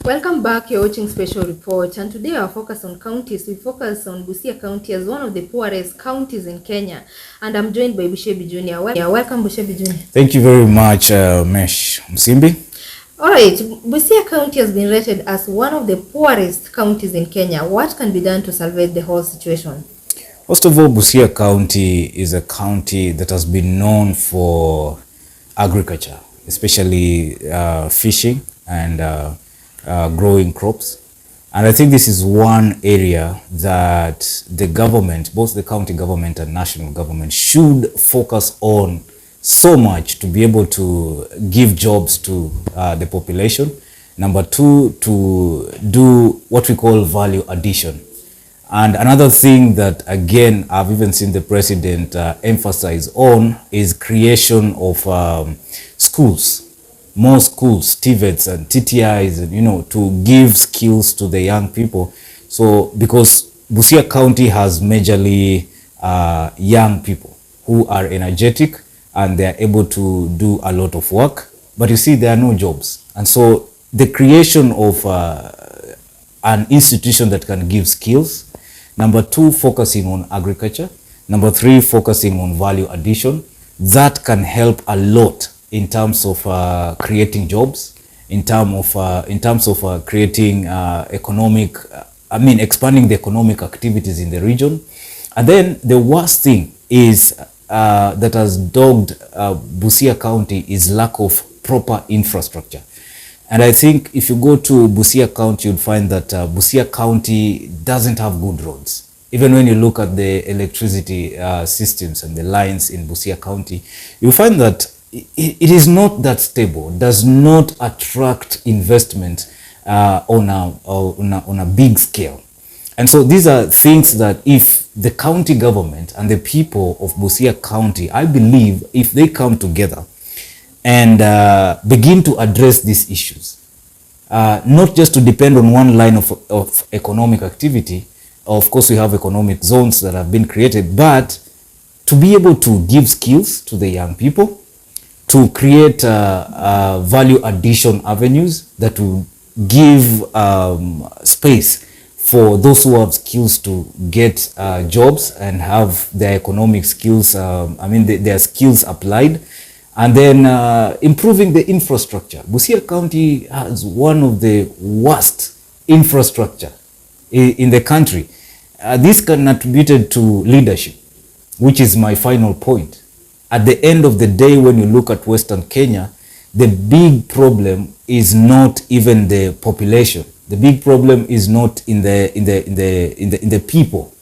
Welcome back. You're watching Special Report, and today our focus on counties. We focus on Busia County as one of the poorest counties in Kenya, and I'm joined by Bushebi Jr. Welcome, Bushebi Jr. Thank you very much, Mesh Msimbi. All right, Busia County has been rated as one of the poorest counties in Kenya. What can be done to salvage the whole situation? First of all, Busia County is a county that has been known for agriculture, especially fishing and growing crops. And I think this is one area that the government, both the county government and national government, should focus on so much to be able to give jobs to the population. Number two, to do what we call value addition. And another thing that, again, I've even seen the president emphasize on is creation of schools. More schools, TVETs and TTIs, to give skills to the young people. So because Busia County has majorly young people who are energetic and they are able to do a lot of work, but you see there are no jobs. And so the creation of an institution that can give skills. Number two, focusing on agriculture. Number three, focusing on value addition. That can help a lot in terms of creating jobs, in terms of creating expanding the economic activities in the region. And then the worst thing is that has dogged Busia County is lack of proper infrastructure. And I think if you go to Busia County, you'll find that Busia County doesn't have good roads. Even when you look at the electricity systems and the lines in Busia County, you'll find that it is not that stable, does not attract investment on a big scale. And so these are things that if the county government and the people of Busia County, I believe if they come together and begin to address these issues, not just to depend on one line of economic activity. Of course, we have economic zones that have been created, but to be able to give skills to the young people, to create value addition avenues that will give space for those who have skills to get jobs and have their economic skills, their skills applied. And then improving the infrastructure. Busia County has one of the worst infrastructure in the country. This can attributed to leadership, which is my final point. At the end of the day, when you look at Western Kenya, the big problem is not even the population. The big problem is not in the people.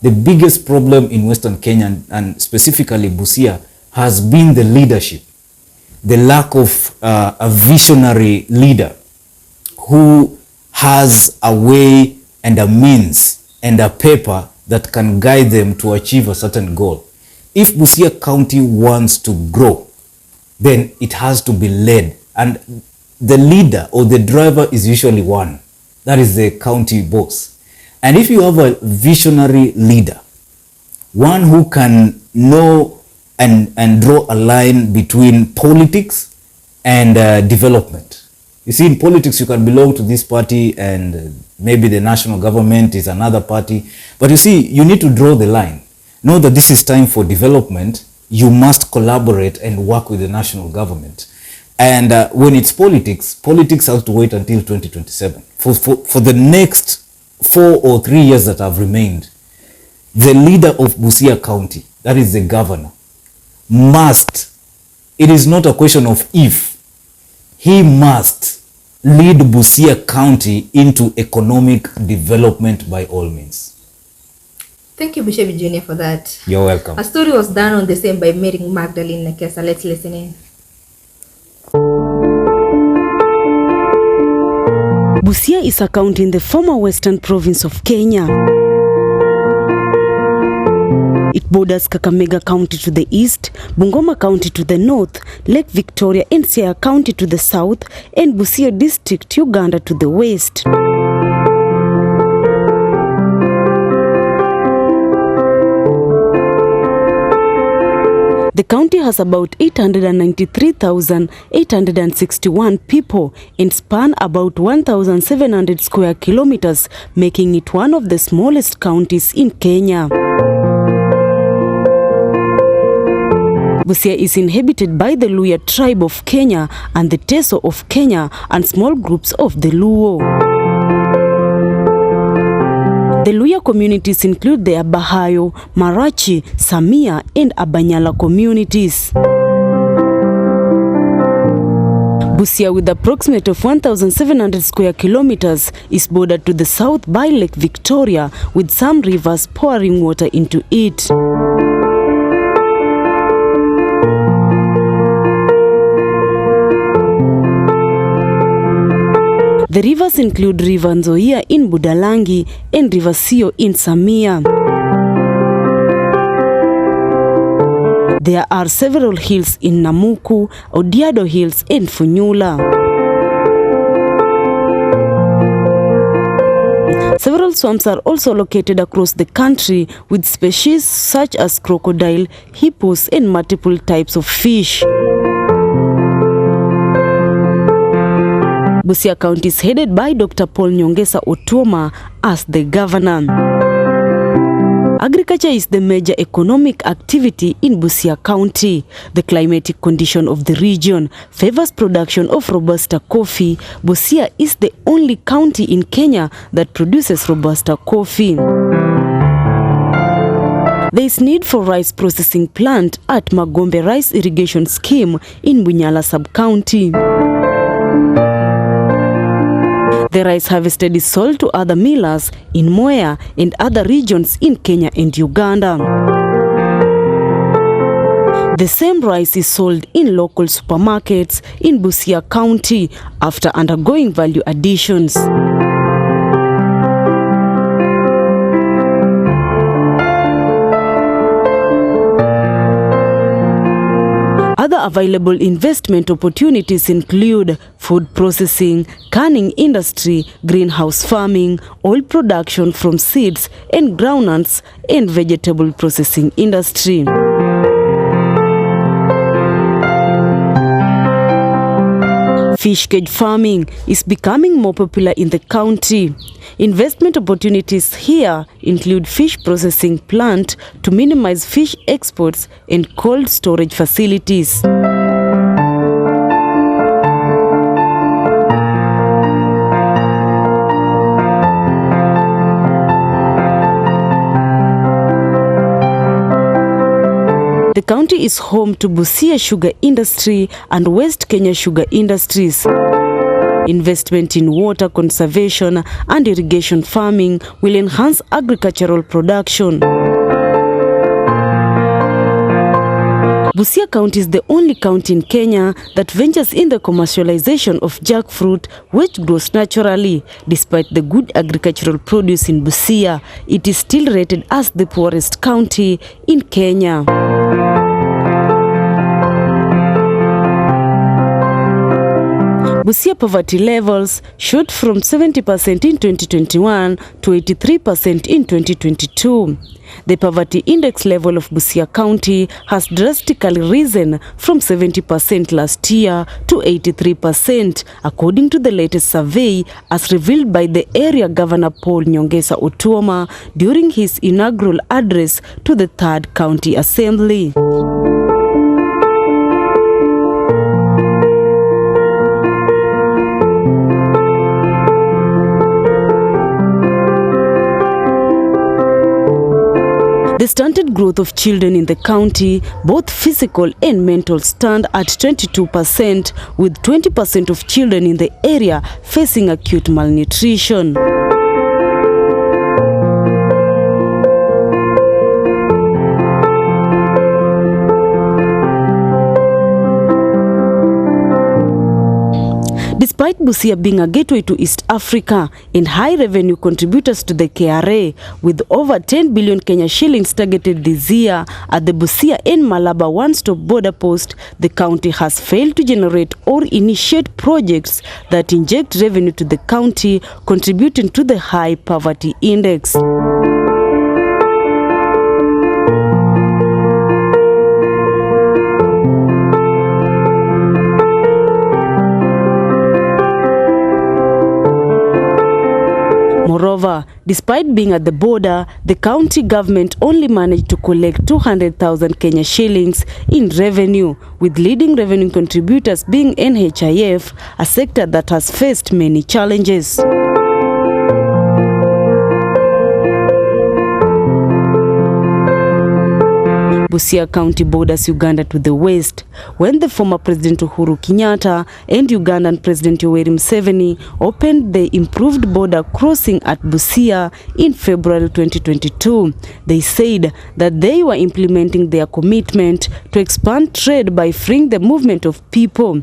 The biggest problem in Western Kenya and specifically Busia has been the leadership, the lack of a visionary leader who has a way and a means and a paper that can guide them to achieve a certain goal. If Busia County wants to grow, then it has to be led. And the leader or the driver is usually one. That is the county boss. And if you have a visionary leader, one who can know and draw a line between politics and development. You see, in politics, you can belong to this party and maybe the national government is another party. But you see, you need to draw the line. Know that this is time for development. You must collaborate and work with the national government. And when it's politics has to wait until 2027. For the next 4 or 3 years that have remained, the leader of Busia County, that is the governor, must, it is not a question of if, he must lead Busia County into economic development by all means. Thank you, Bushebi Jr. for that. You're welcome. A story was done on the same by Mary Magdalene Nekesa. Let's listen in. Busia is a county in the former western province of Kenya. It borders Kakamega County to the east, Bungoma County to the north, Lake Victoria and Siaya County to the south, and Busia District, Uganda to the west. The county has about 893,861 people and span about 1,700 square kilometers, making it one of the smallest counties in Kenya. Busia is inhabited by the Luhya tribe of Kenya and the Teso of Kenya and small groups of the Luo. The Luhya communities include the Abahayo, Marachi, Samia and Abanyala communities. Busia, with approximately 1,700 square kilometers, is bordered to the south by Lake Victoria, with some rivers pouring water into it. The rivers include River Nzoia in Budalangi and River Sio in Samia. There are several hills in Namuku, Odiado Hills and Funyula. Several swamps are also located across the country with species such as crocodile, hippos and multiple types of fish. Busia County is headed by Dr. Paul Nyongesa Otuoma as the governor. Agriculture is the major economic activity in Busia County. The climatic condition of the region favors production of Robusta coffee. Busia is the only county in Kenya that produces Robusta coffee. There is need for rice processing plant at Magombe Rice Irrigation Scheme in Bunyala Sub-County. The rice harvested is sold to other millers in Mwea and other regions in Kenya and Uganda. The same rice is sold in local supermarkets in Busia County after undergoing value additions. Other available investment opportunities include food processing, canning industry, greenhouse farming, oil production from seeds and groundnuts, and vegetable processing industry. Fish cage farming is becoming more popular in the county. Investment opportunities here include fish processing plant to minimize fish exports and cold storage facilities. The county is home to Busia Sugar Industry and West Kenya Sugar Industries. Investment in water conservation and irrigation farming will enhance agricultural production. Busia County is the only county in Kenya that ventures in the commercialization of jackfruit, which grows naturally. Despite the good agricultural produce in Busia, it is still rated as the poorest county in Kenya. Busia poverty levels shot from 70% in 2021 to 83% in 2022. The poverty index level of Busia County has drastically risen from 70% last year to 83%, according to the latest survey as revealed by the area Governor Paul Nyongesa Otuoma during his inaugural address to the 3rd County Assembly. The stunted growth of children in the county, both physical and mental, stand at 22%, with 20% of children in the area facing acute malnutrition. Despite Busia being a gateway to East Africa and high revenue contributors to the KRA, with over 10 billion Kenya shillings targeted this year at the Busia and Malaba one-stop border post, the county has failed to generate or initiate projects that inject revenue to the county, contributing to the high poverty index. Moreover, despite being at the border, the county government only managed to collect 200,000 Kenya shillings in revenue, with leading revenue contributors being NHIF, a sector that has faced many challenges. Busia County borders Uganda to the west, when the former President Uhuru Kenyatta and Ugandan President Yoweri Museveni opened the improved border crossing at Busia in February 2022. They said that they were implementing their commitment to expand trade by freeing the movement of people.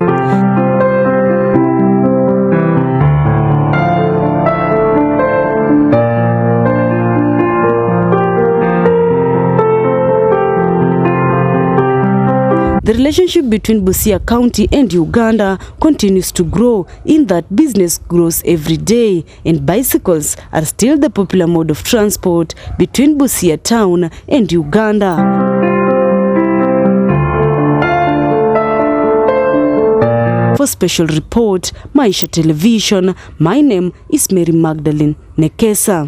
The relationship between Busia County and Uganda continues to grow, in that business grows every day, and bicycles are still the popular mode of transport between Busia town and Uganda. For Special Report, Maisha Television, my name is Mary Magdalene Nekesa.